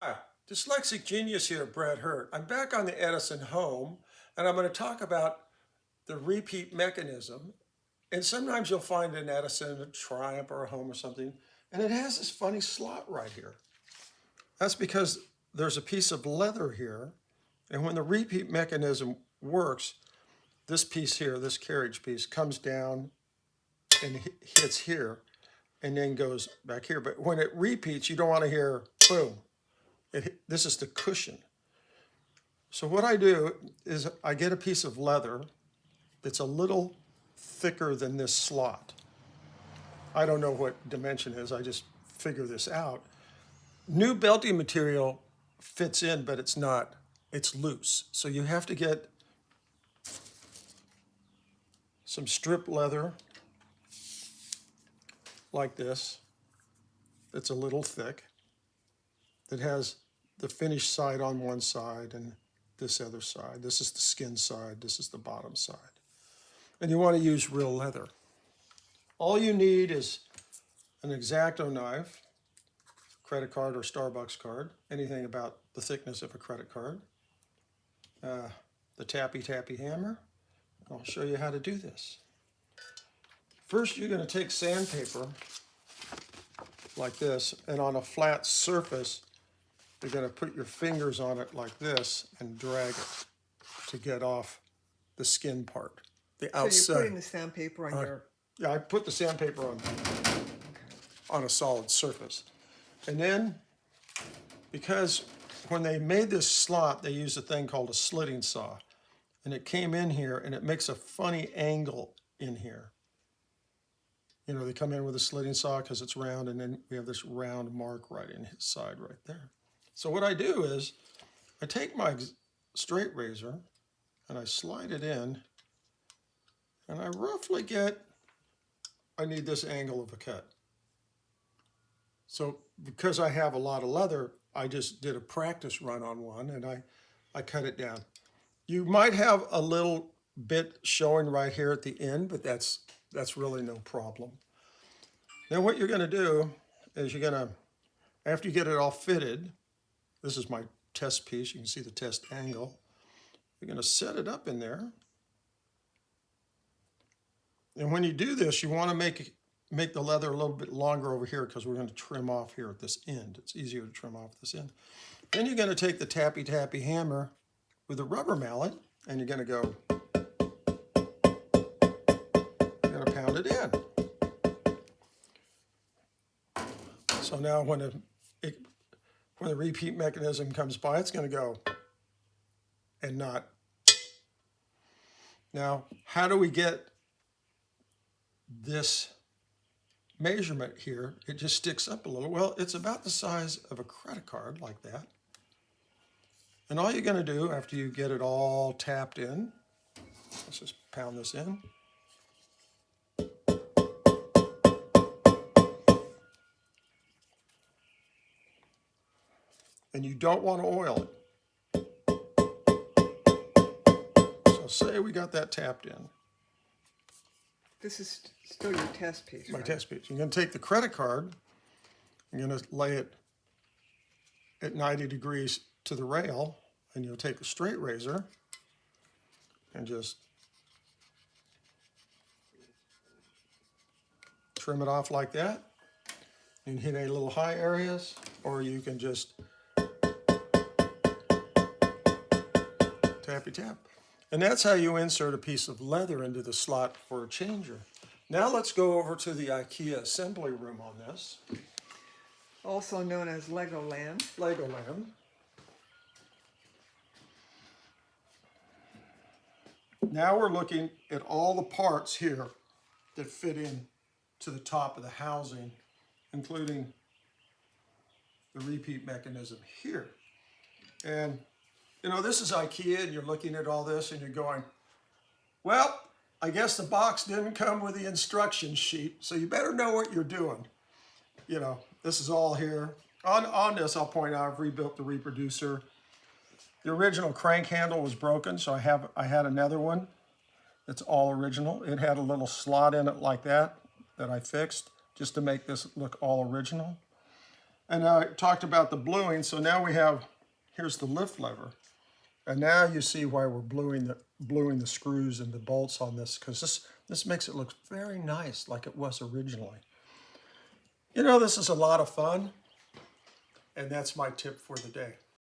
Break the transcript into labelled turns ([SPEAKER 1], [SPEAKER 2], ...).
[SPEAKER 1] Hi, dyslexic genius here, Brett Hurt. I'm back on the Edison Home, and I'm going to talk about the repeat mechanism. And sometimes you'll find an Edison, a Triumph, or a Home or something, and it has this funny slot right here. That's because there's a piece of leather here, and when the repeat mechanism works, this piece here, this carriage piece, comes down and hits here, and then goes back here. But when it repeats, you don't want to hear boom. This is the cushion. So what I do is I get a piece of leather that's a little thicker than this slot. I don't know what dimension is, I just figure this out. New belting material fits in, but it's not, it's loose. So you have to get some strip leather like this, that's a little thick, that has the finished side on one side and this other side. This is the skin side, this is the bottom side. And you want to use real leather. All you need is an X-Acto knife, credit card or Starbucks card, anything about the thickness of a credit card, the tappy hammer. I'll show you how to do this. First, you're going to take sandpaper like this, and on a flat surface, you're going to put your fingers on it like this and drag it to get off the skin part, the outside.
[SPEAKER 2] So you're putting the sandpaper on your...
[SPEAKER 1] Yeah, I put the sandpaper on a solid surface. And then, because when they made this slot, they used a thing called a slitting saw. And it came in here, and it makes a funny angle in here. You know, they come in with a slitting saw because it's round, and then we have this round mark right in his side right there. So what I do is, I take my straight razor, and I slide it in, and I roughly get, I need this angle of a cut. So because I have a lot of leather, I just did a practice run on one, and I cut it down. You might have a little bit showing right here at the end, but that's really no problem. Then what you're going to do is you're going to, after you get it all fitted, this is my test piece, you can see the test angle, you're going to set it up in there. And when you do this, you want to make the leather a little bit longer over here because we're going to trim off here at this end. It's easier to trim off this end. Then you're going to take the tappy hammer with a rubber mallet, and you're going to go, you're going to pound it in. So now when the repeat mechanism comes by, it's going to go and not. Now, how do we get this measurement here? It just sticks up a little. Well, it's about the size of a credit card, like that. And all you're going to do after you get it all tapped in, let's just pound this in. And you don't want to oil it. So say we got that tapped in.
[SPEAKER 2] This is still your test piece,
[SPEAKER 1] My
[SPEAKER 2] right?
[SPEAKER 1] test piece. You're going to take the credit card, you're going to lay it at 90 degrees to the rail, and you'll take a straight razor and just trim it off like that. You can hit any little high areas, or you can just tappy tap. And that's how you insert a piece of leather into the slot for a changer. Now let's go over to the IKEA assembly room on this.
[SPEAKER 2] Also known as Legoland.
[SPEAKER 1] Legoland. Now we're looking at all the parts here that fit in to the top of the housing, including the repeat mechanism here. And you know, this is IKEA, and you're looking at all this and you're going, well, I guess the box didn't come with the instruction sheet, so you better know what you're doing. You know, this is all here. On this, I'll point out I've rebuilt the reproducer. The original crank handle was broken, so I had another one that's all original. It had a little slot in it like that I fixed just to make this look all original. And I talked about the bluing, so now we have, here's the lift lever. And now you see why we're bluing the screws and the bolts on this, because this makes it look very nice like it was originally. You know, this is a lot of fun, and that's my tip for the day.